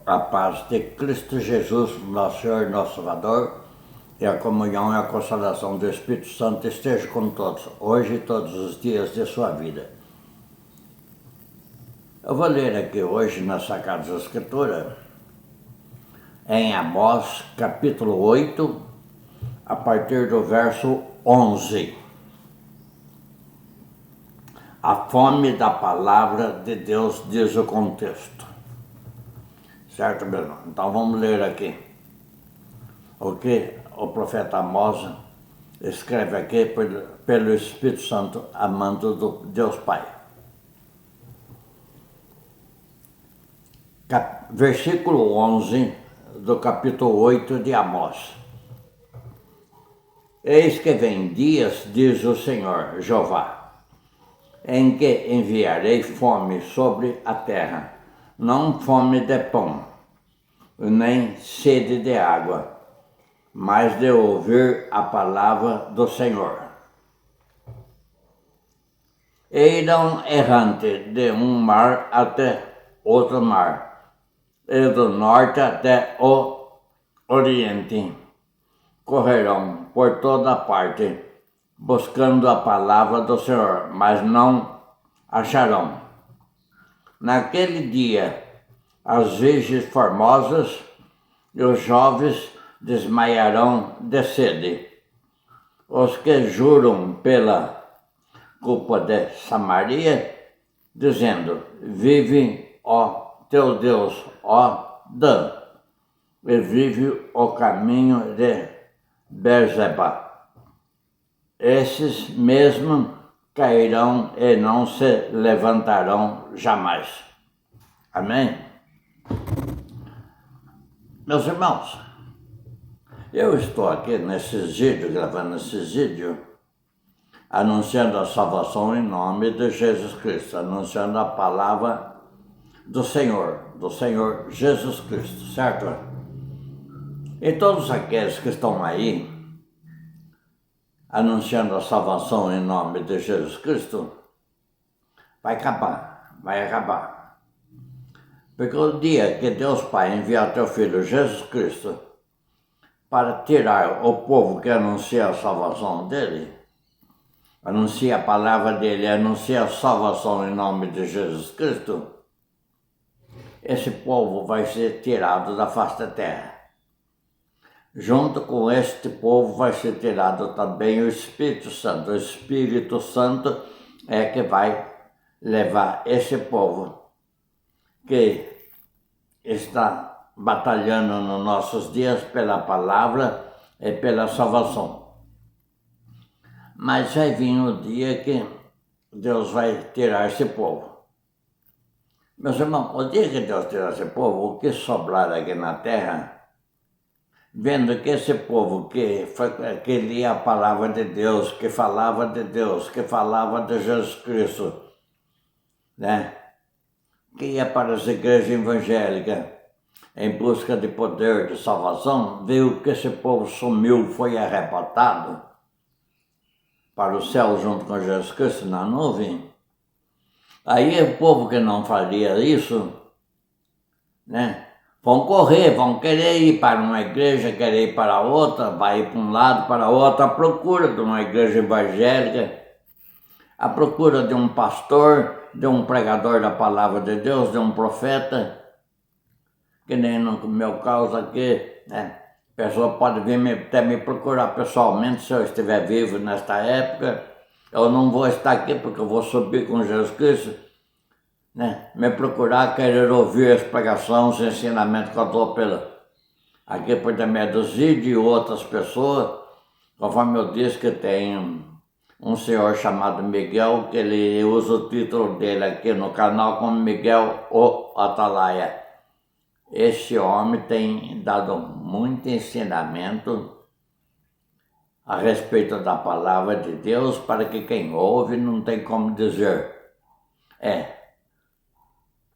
A paz de Cristo Jesus, nosso Senhor e nosso Salvador, e a comunhão e a consolação do Espírito Santo esteja com todos, hoje e todos os dias de sua vida. Eu vou ler aqui hoje na Sagrada Escritura, em Amós, capítulo 8, a partir do verso 11. A fome da palavra de Deus, diz o contexto. Certo, meu irmão? Então vamos ler aqui o que o profeta Amós escreve aqui pelo Espírito Santo, a mando do Deus Pai. Versículo 11 do capítulo 8 de Amós. Eis que vem dias, diz o Senhor Jeová, em que enviarei fome sobre a terra, não fome de pão, nem sede de água, mas de ouvir a palavra do Senhor. E irão errante de um mar até outro mar, e do norte até o oriente. Correrão por toda parte, buscando a palavra do Senhor, mas não acharão. Naquele dia, as virgens formosas e os jovens desmaiarão de sede. Os que juram pela culpa de Samaria, dizendo: vive, ó teu Deus, ó Dan, e vive o caminho de Beerseba. Esses mesmos cairão e não se levantarão jamais. Amém? Meus irmãos, eu estou aqui nesses vídeos, gravando esses vídeos, anunciando a salvação em nome de Jesus Cristo, anunciando a palavra do Senhor Jesus Cristo, certo? E todos aqueles que estão aí, anunciando a salvação em nome de Jesus Cristo, vai acabar. Porque o dia que Deus Pai enviar teu Filho Jesus Cristo para tirar o povo que anuncia a salvação dele, anuncia a palavra dele, anuncia a salvação em nome de Jesus Cristo, esse povo vai ser tirado da face da terra. Junto com este povo vai ser tirado também o Espírito Santo. O Espírito Santo é que vai levar esse povo que está batalhando nos nossos dias pela palavra e pela salvação. Mas vai vir o dia que Deus vai tirar esse povo. Meus irmãos, o dia que Deus tirar esse povo, o que sobrar aqui na terra, vendo que esse povo que lia a palavra de Deus, que falava de Deus, que falava de Jesus Cristo, né? Que ia para as igrejas evangélicas em busca de poder, de salvação, viu que esse povo sumiu, foi arrebatado para o céu junto com Jesus Cristo na nuvem. Aí o povo que não faria isso, né, vão correr, vão querer ir para uma igreja, querer ir para outra, vai ir para um lado, para outro, à procura de uma igreja evangélica, à procura de um pastor, de um pregador da palavra de Deus, de um profeta, que nem no meu caso aqui, né? A pessoa pode vir até me procurar pessoalmente se eu estiver vivo nesta época. Eu não vou estar aqui porque eu vou subir com Jesus Cristo, né? Me procurar, querer ouvir as pregações, os ensinamentos que eu dou aqui por intermédio dos vídeos e outras pessoas, conforme eu disse que tem um senhor chamado Miguel, que ele usa o título dele aqui no canal como Miguel o Atalaia. Esse homem tem dado muito ensinamento a respeito da palavra de Deus, para que quem ouve não tem como dizer: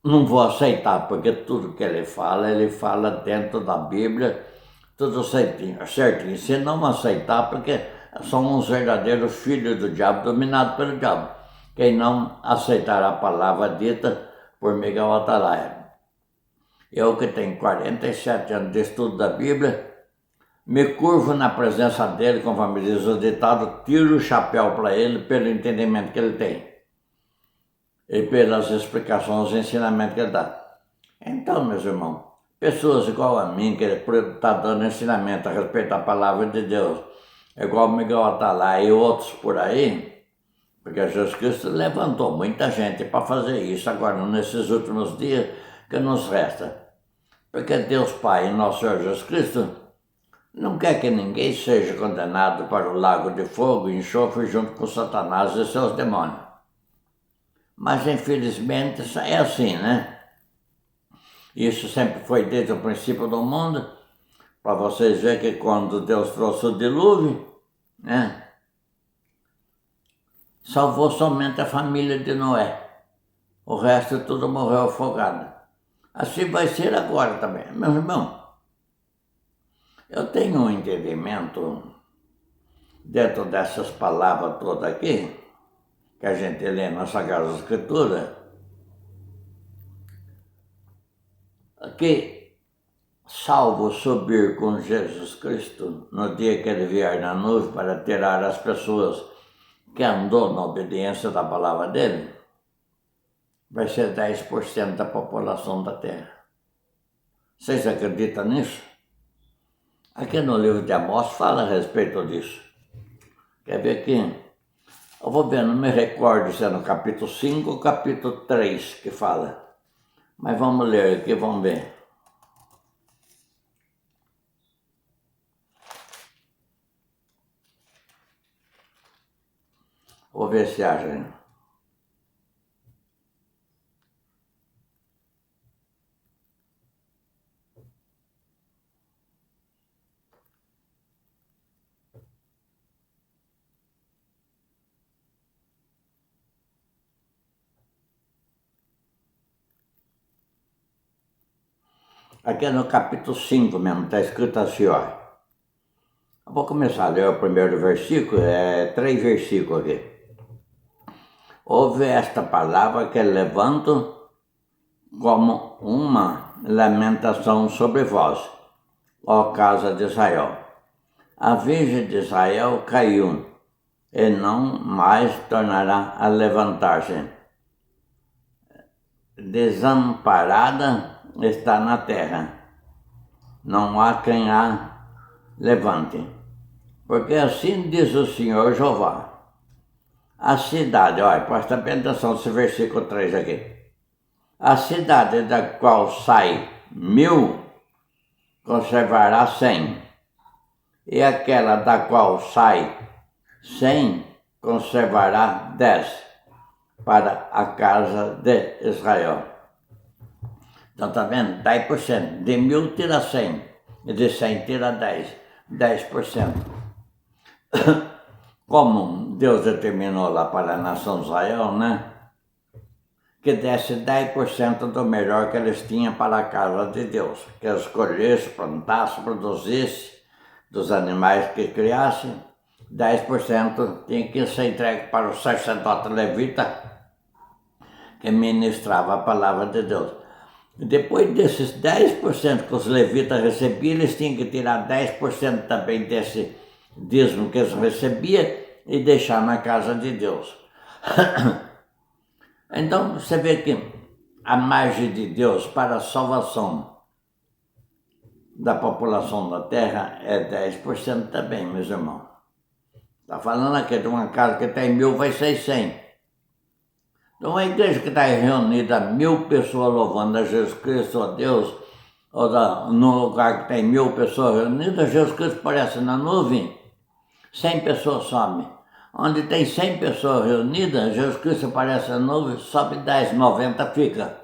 não vou aceitar, porque tudo que ele fala dentro da Bíblia, tudo certinho. Se não aceitar, porque são uns verdadeiros filhos do diabo, dominados pelo diabo. Quem não aceitar a palavra dita por Miguel Atalaia. Eu que tenho 47 anos de estudo da Bíblia, me curvo na presença dele, conforme diz o ditado, tiro o chapéu para ele pelo entendimento que ele tem e pelas explicações, os ensinamentos que ele dá. Então, meus irmãos, pessoas igual a mim, que está dando ensinamento a respeito da palavra de Deus, igual o Miguel Atalá e outros por aí, porque Jesus Cristo levantou muita gente para fazer isso agora, nesses últimos dias, que nos resta. Porque Deus Pai e nosso Senhor Jesus Cristo não quer que ninguém seja condenado para o lago de fogo e enxofre junto com Satanás e seus demônios. Mas infelizmente é assim, né? Isso sempre foi desde o princípio do mundo, para vocês verem que quando Deus trouxe o dilúvio, né? Salvou somente a família de Noé. O resto tudo morreu afogado. Assim vai ser agora também. Meu irmão, eu tenho um entendimento dentro dessas palavras todas aqui, que a gente lê na Sagrada Escritura, que salvo subir com Jesus Cristo no dia que ele vier na nuvem para tirar as pessoas que andou na obediência da palavra dele, vai ser 10% da população da Terra. Vocês acreditam nisso? Aqui no livro de Amós fala a respeito disso. Quer ver aqui? Eu vou ver, não me recordo se é no capítulo 5 ou capítulo 3 que fala. Mas vamos ler aqui, vamos ver. Vou ver se acha. Aqui é no capítulo 5 mesmo, está escrito assim, ó. Eu vou começar a ler o primeiro versículo, 3 versículos aqui. Ouve esta palavra que levanto como uma lamentação sobre vós, ó casa de Israel. A Virgem de Israel caiu, e não mais tornará a levantar-se. Desamparada está na terra, não há quem a levante. Porque assim diz o Senhor Jeová, a cidade, olha, presta bem atenção nesse versículo 3 aqui. A cidade da qual sai 1000, conservará 100. E aquela da qual sai 100, conservará 10, para a casa de Israel. Então, está vendo? 10%. De 1000 tira 100, e de 100 tira 10. 10%. Como Deus determinou lá para a nação de Israel, né? Que desse 10% do melhor que eles tinham para a casa de Deus. Que eles colhessem, plantassem, produzissem, dos animais que criassem, 10% tinha que ser entregue para o sacerdote levita, que ministrava a palavra de Deus. Depois desses 10% que os levitas recebiam, eles tinham que tirar 10% também desse dízimo que eles recebiam e deixar na casa de Deus. Então, você vê que a margem de Deus para a salvação da população da terra é 10% também, meus irmãos. Está falando aqui de uma casa que tem 1000, vai ser 100. Então, uma igreja que está reunida 1000 pessoas louvando a Jesus Cristo, a Deus, ou num lugar que tem 1000 pessoas reunidas, Jesus Cristo aparece na nuvem, 100 pessoas sobem. Onde tem 100 pessoas reunidas, Jesus Cristo aparece na nuvem, sobe 10, 90 fica.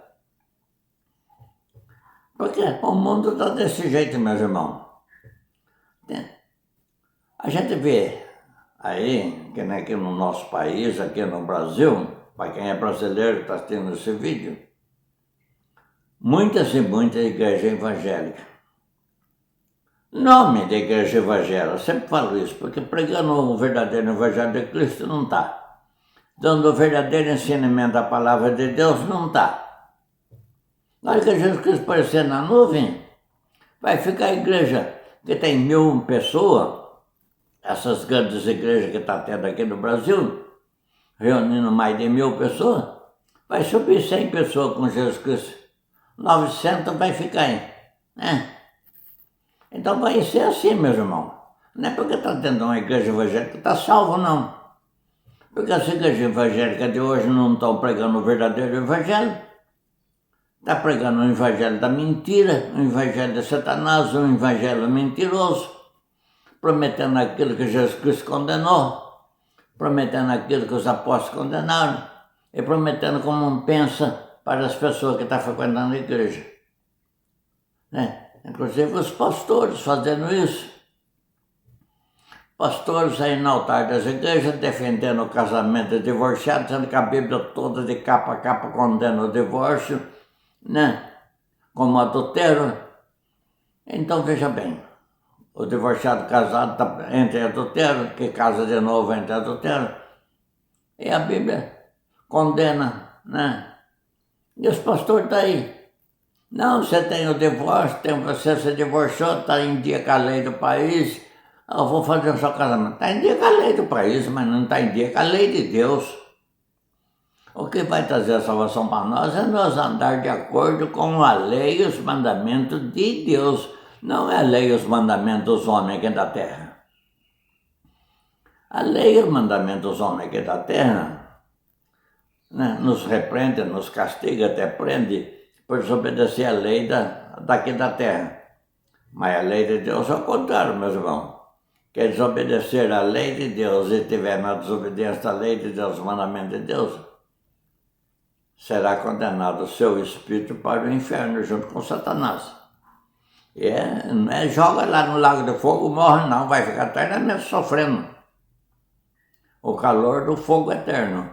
Porque o mundo está desse jeito, meus irmãos. A gente vê aí, que aqui no nosso país, aqui no Brasil, para quem é brasileiro que está assistindo esse vídeo, muitas e muitas igrejas evangélicas. Nome de igreja evangélica, eu sempre falo isso, porque pregando o verdadeiro evangelho de Cristo não está. Dando o verdadeiro ensinamento da palavra de Deus não está. Na hora que Jesus Cristo aparecer na nuvem, vai ficar a igreja que tem 1.000 pessoas, essas grandes igrejas que está tendo aqui no Brasil, reunindo mais de 1.000 pessoas, vai subir 100 pessoas com Jesus Cristo. 900 vai ficar aí, né? Então vai ser assim, meus irmãos. Não é porque está tendo uma igreja evangélica que está salvo, não. Porque as igrejas evangélicas de hoje não estão pregando o verdadeiro evangelho. Está pregando o evangelho da mentira, o evangelho de Satanás, o evangelho mentiroso, prometendo aquilo que Jesus Cristo condenou, prometendo aquilo que os apóstolos condenaram e prometendo como pensa para as pessoas que estão frequentando a igreja. Né? Inclusive os pastores fazendo isso. Pastores aí no altar das igrejas defendendo o casamento divorciado, sendo que a Bíblia toda de capa a capa condena o divórcio, né? Como adultério. Então veja bem, o divorciado casado está entre adultério, que casa de novo entre adultério, e a Bíblia condena, né? E os pastores estão aí. Não, você tem o divórcio, você se divorciou, está em dia com a lei do país, eu vou fazer o seu casamento. Está em dia com a lei do país, mas não está em dia com a lei de Deus. O que vai trazer a salvação para nós é nós andar de acordo com a lei e os mandamentos de Deus. Não é a lei e os mandamentos dos homens aqui da terra. A lei e os mandamentos dos homens aqui da terra, né, nos repreende, nos castiga, até prende por desobedecer a lei daqui da terra. Mas a lei de Deus é o contrário, meus irmãos. Quer desobedecer a lei de Deus e estiver na desobediência da lei de Deus, o mandamento de Deus, será condenado o seu espírito para o inferno junto com Satanás. Não é joga lá no lago de fogo, morre não, vai ficar eternamente sofrendo o calor do fogo eterno.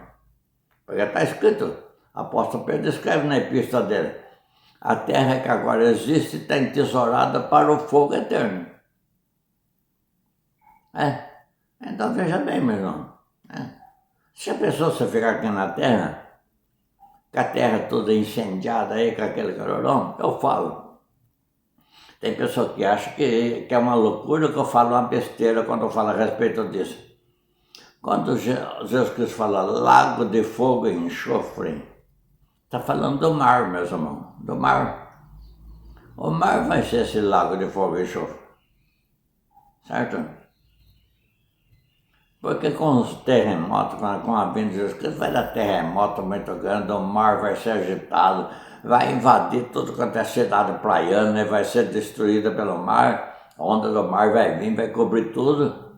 Porque está escrito, o apóstolo Pedro escreve na epístola dele, a terra que agora existe está entesourada para o fogo eterno. Então veja bem, meu irmão. Se a pessoa se ficar aqui na terra, com a terra toda incendiada aí, com aquele calorão, eu falo. Tem pessoa que acha que é uma loucura, que eu falo uma besteira quando eu falo a respeito disso. Quando Jesus Cristo fala lago de fogo e enxofre, está falando do mar, meus irmãos, do mar. O mar vai ser esse lago de fogo e enxofre, certo? Porque com os terremotos, com a vinda de Jesus Cristo, vai dar terremoto muito grande, o mar vai ser agitado, vai invadir tudo quanto é cidade praiana, vai ser destruída pelo mar, a onda do mar vai vir, vai cobrir tudo.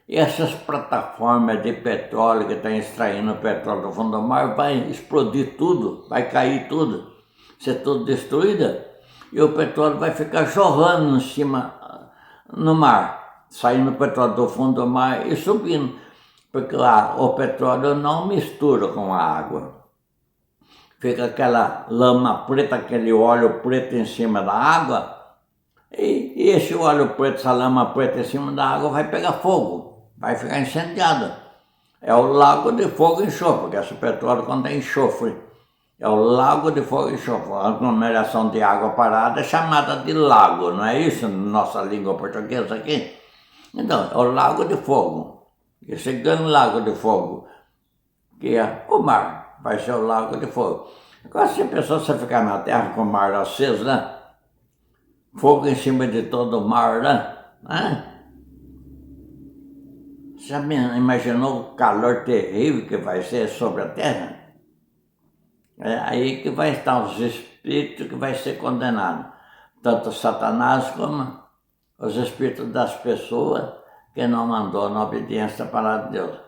E essas plataformas de petróleo que estão extraindo o petróleo do fundo do mar, vai explodir tudo, vai cair tudo, ser tudo destruída, e o petróleo vai ficar jorrando em cima no mar. Saindo o petróleo do fundo do mar e subindo, porque o petróleo não mistura com a água. Fica aquela lama preta, aquele óleo preto em cima da água, e esse óleo preto, essa lama preta em cima da água vai pegar fogo, vai ficar incendiada. É o lago de fogo e enxofre, porque esse petróleo contém enxofre. É o lago de fogo e enxofre. A aglomeração de água parada é chamada de lago, não é isso na nossa língua portuguesa aqui? Então, é o lago de fogo, esse grande lago de fogo, que é o mar, vai ser o lago de fogo. Agora, se a pessoa ficar na terra com o mar aceso, né? Fogo em cima de todo o mar, né? Você imaginou o calor terrível que vai ser sobre a terra? É aí que vai estar os espíritos que vai ser condenados, tanto Satanás como os espíritos das pessoas que não mandou na obediência à palavra de Deus.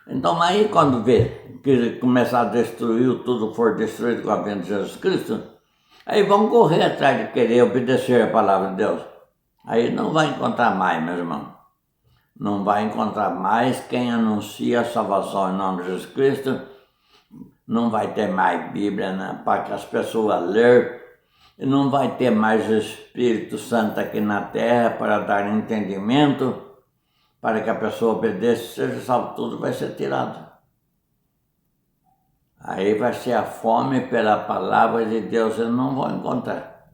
Então aí quando vê que começar a destruir, tudo for destruído com a vinda de Jesus Cristo, aí vão correr atrás de querer obedecer a palavra de Deus. Aí não vai encontrar mais, meu irmão. Não vai encontrar mais quem anuncia a salvação em nome de Jesus Cristo. Não vai ter mais Bíblia, né, para que as pessoas lerem. E não vai ter mais o Espírito Santo aqui na terra para dar entendimento, para que a pessoa obedeça, seja salvo, tudo vai ser tirado. Aí vai ser a fome pela palavra de Deus, eles não vão encontrar.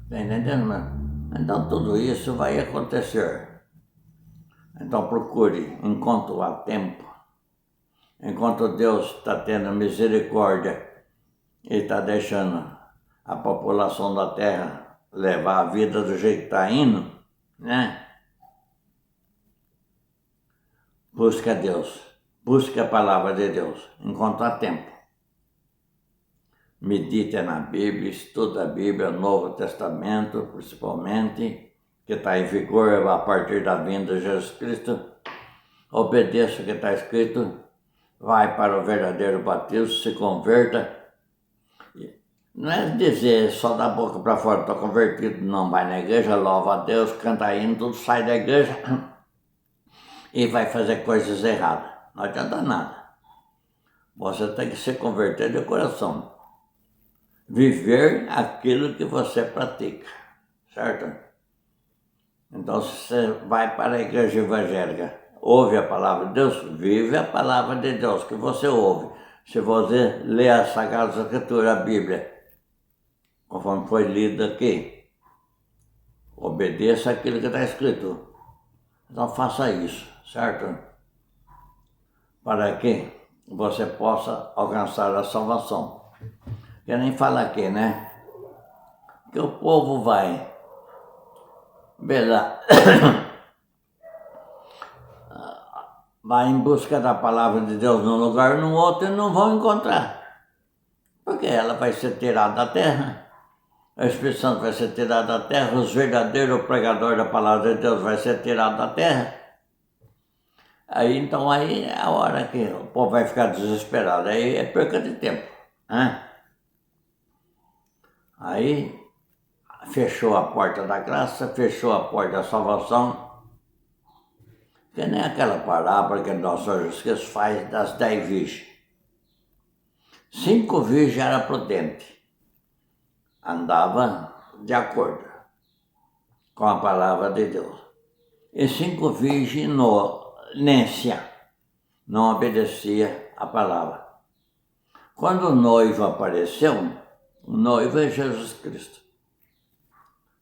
Está entendendo, meu? Então tudo isso vai acontecer. Então procure, enquanto há tempo, enquanto Deus está tendo misericórdia e está deixando a população da terra levar a vida do jeito que está indo, né? Busque a Deus, busque a palavra de Deus, enquanto há tempo. Medite na Bíblia, estude a Bíblia, o Novo Testamento, principalmente, que está em vigor a partir da vinda de Jesus Cristo. Obedeça o que está escrito, vai para o verdadeiro batismo, se converta. Não é dizer só da boca para fora, estou convertido, não. Vai na igreja, louva a Deus, canta hino, tudo, sai da igreja e vai fazer coisas erradas. Não adianta nada. Você tem que se converter de coração. Viver aquilo que você pratica, certo? Então, se você vai para a igreja evangélica, ouve a palavra de Deus, vive a palavra de Deus que você ouve. Se você lê a Sagrada Escritura, a Bíblia, conforme foi lido aqui, obedeça aquilo que está escrito. Então faça isso, certo? Para que você possa alcançar a salvação. Que nem fala aqui, né? Que o povo vai vai em busca da palavra de Deus num lugar ou no outro e não vão encontrar. Porque ela vai ser tirada da terra. O Espírito Santo vai ser tirado da terra, os verdadeiros pregadores da palavra de Deus vai ser tirado da terra. Aí é a hora que o povo vai ficar desesperado, aí é perca de tempo, né? Aí fechou a porta da graça, fechou a porta da salvação, que nem aquela parábola que nosso Senhor Jesus Cristo faz das 10 virgens. 5 virgens eram prudentes, andava de acordo com a palavra de Deus. E 5 virgens inocência, não obedecia a palavra. Quando o noivo apareceu, o noivo é Jesus Cristo.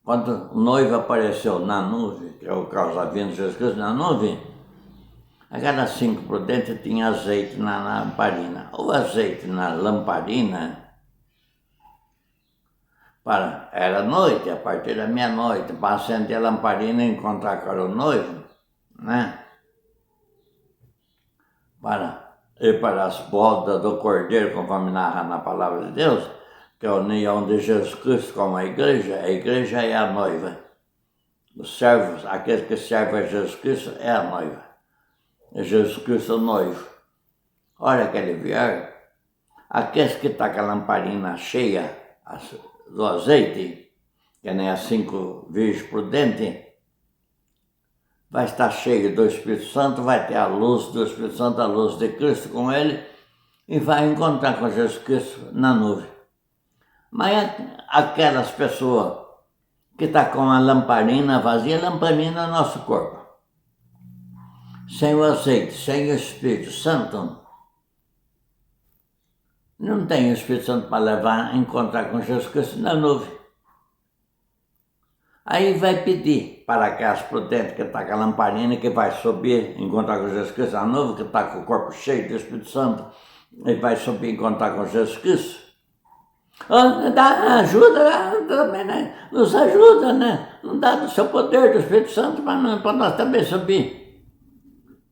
Quando o noivo apareceu na nuvem, que é o caso da vinda de Jesus Cristo na nuvem, aquelas 5 prudentes tinham azeite na lamparina. O azeite na lamparina era noite, a partir da meia-noite, para acender a lamparina e encontrar com o noivo, né? Para ir para as bodas do Cordeiro, conforme narra na palavra de Deus, que é a união de Jesus Cristo com a igreja é a noiva. Os servos, aqueles que servem a Jesus Cristo, é a noiva. É Jesus Cristo o noivo. Hora que ele vier, aqueles que estão com a lamparina cheia do azeite, que nem as 5 virgens prudentes, vai estar cheio do Espírito Santo, vai ter a luz do Espírito Santo, a luz de Cristo com ele, e vai encontrar com Jesus Cristo na nuvem. Mas aquelas pessoas que estão com a lamparina vazia, a lamparina é o nosso corpo. Sem o azeite, sem o Espírito Santo, não tem o Espírito Santo para levar a encontrar com Jesus Cristo na nuvem. Aí vai pedir para aquelas prudentes que está com a lamparina, que vai subir, encontrar com Jesus Cristo na nuvem, que está com o corpo cheio do Espírito Santo, e vai subir e encontrar com Jesus Cristo. Dá ajuda, também, né? Nos ajuda, né? Não dá do seu poder do Espírito Santo para nós também subir.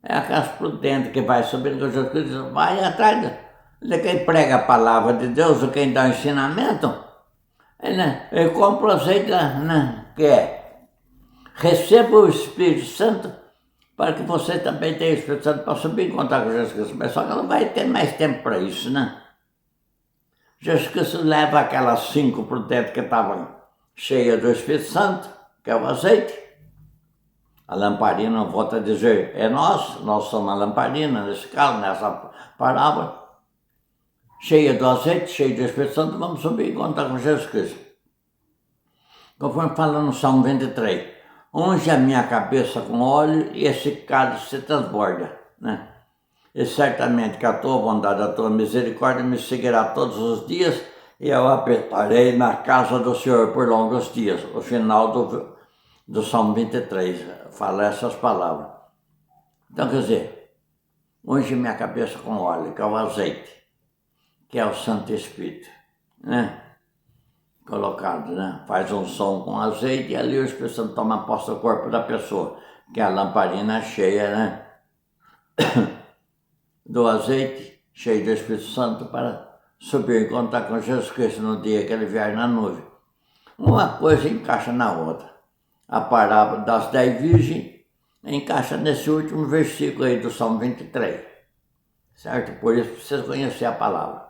É aquelas prudentes que vai subir com Jesus Cristo, vai atrás de quem prega a palavra de Deus, de quem dá o ensinamento. Ele compra o azeite, né? Que é, receba o Espírito Santo para que você também tenha o Espírito Santo para subir e encontrar com Jesus Cristo. Mas só que não vai ter mais tempo para isso, né? Jesus Cristo leva aquelas 5 prudentes que estavam cheias do Espírito Santo, que é o azeite. A lamparina, volta a dizer, é nós somos a lamparina, nesse caso, nessa parábola. Cheia do azeite, cheia do Espírito Santo, vamos subir e encontrar com Jesus Cristo. Conforme fala no Salmo 23, unge a minha cabeça com óleo e esse cálice se transborda, né? e certamente que a tua bondade, a tua misericórdia me seguirá todos os dias, e eu habitarei na casa do Senhor por longos dias. O final do Salmo 23 fala essas palavras. Então, quer dizer, unge minha cabeça com óleo, que é o azeite, que é o Santo Espírito, né? Colocado, né? Faz um som com azeite e ali o Espírito Santo toma posse do corpo da pessoa, que é a lamparina cheia, né? Do azeite, cheio do Espírito Santo, para subir e contar com Jesus Cristo no dia que ele vier na nuvem. Uma coisa encaixa na outra. A parábola das 10 virgens encaixa nesse último versículo aí do Salmo 23. Certo? Por isso precisa conhecer a palavra.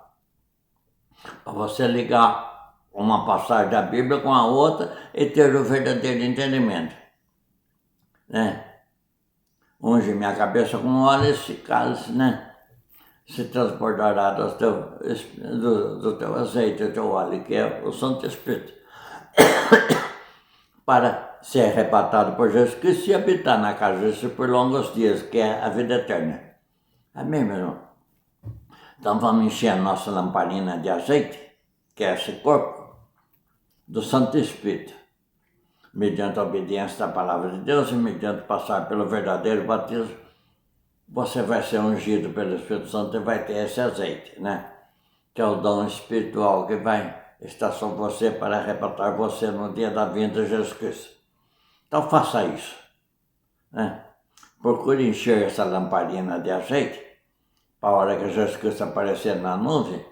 Para você ligar uma passagem da Bíblia com a outra e ter o verdadeiro entendimento. Né? Unge minha cabeça com óleo, esse cálice, né? Se transbordará do teu azeite, do teu óleo, que é o Santo Espírito, para ser arrebatado por Jesus Cristo e habitar na casa de Jesus por longos dias, que é a vida eterna. Amém, meu irmão? Então vamos encher a nossa lamparina de azeite, que é esse corpo, do Santo Espírito, mediante a obediência da palavra de Deus e mediante passar pelo verdadeiro batismo. Você vai ser ungido pelo Espírito Santo e vai ter esse azeite, né? Que é o dom espiritual que vai estar sobre você para arrebatar você no dia da vinda de Jesus Cristo. Então faça isso, né? Procure encher essa lamparina de azeite para a hora que Jesus Cristo aparecer na nuvem,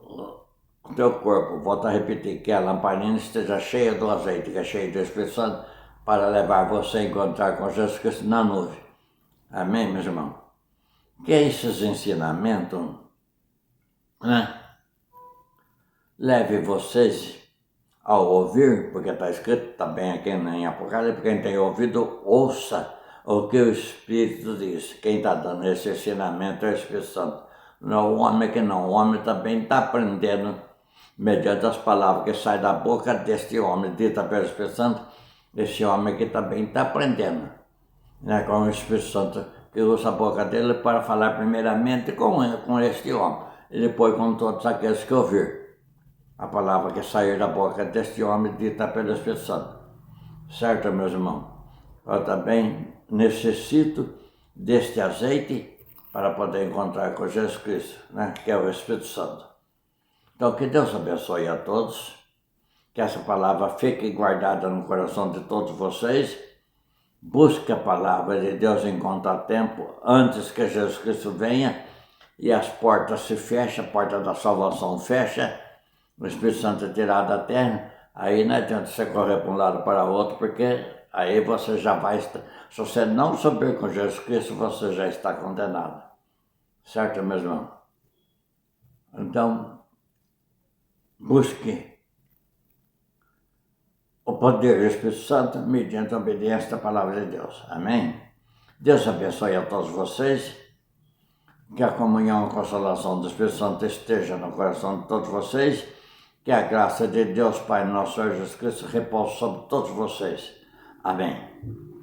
o teu corpo, volto a repetir, que a lamparina esteja cheia do azeite, que é cheia do Espírito Santo, para levar você a encontrar com Jesus Cristo na nuvem. Amém, meus irmãos? Que é esses ensinamentos, né? Leve vocês ao ouvir, porque está escrito, está bem aqui em Apocalipse, quem tem ouvido, ouça o que o Espírito diz. Quem está dando esse ensinamento é o Espírito Santo. Não é o homem que não, o homem também está aprendendo, mediante as palavras que saem da boca deste homem, dita pelo Espírito Santo, esse homem que também está aprendendo, né, com o Espírito Santo, que usa a boca dele para falar primeiramente com este homem, e depois com todos aqueles que ouvir a palavra que sair da boca deste homem, dita pelo Espírito Santo. Certo, meus irmãos? Eu também necessito deste azeite para poder encontrar com Jesus Cristo, né, que é o Espírito Santo. Então, que Deus abençoe a todos, que essa palavra fique guardada no coração de todos vocês. Busque a palavra de Deus em contratempo, antes que Jesus Cristo venha e as portas se fecham, a porta da salvação fecha, o Espírito Santo é tirado da terra, aí não adianta você correr para um lado para o outro, porque aí você já vai estar, se você não souber com Jesus Cristo, você já está condenado. Certo, meu irmão? Então, busque o poder do Espírito Santo mediante a obediência da palavra de Deus. Amém? Deus abençoe a todos vocês. Que a comunhão e a consolação do Espírito Santo esteja no coração de todos vocês. Que a graça de Deus, Pai nosso Senhor Jesus Cristo, repouse sobre todos vocês. Amém.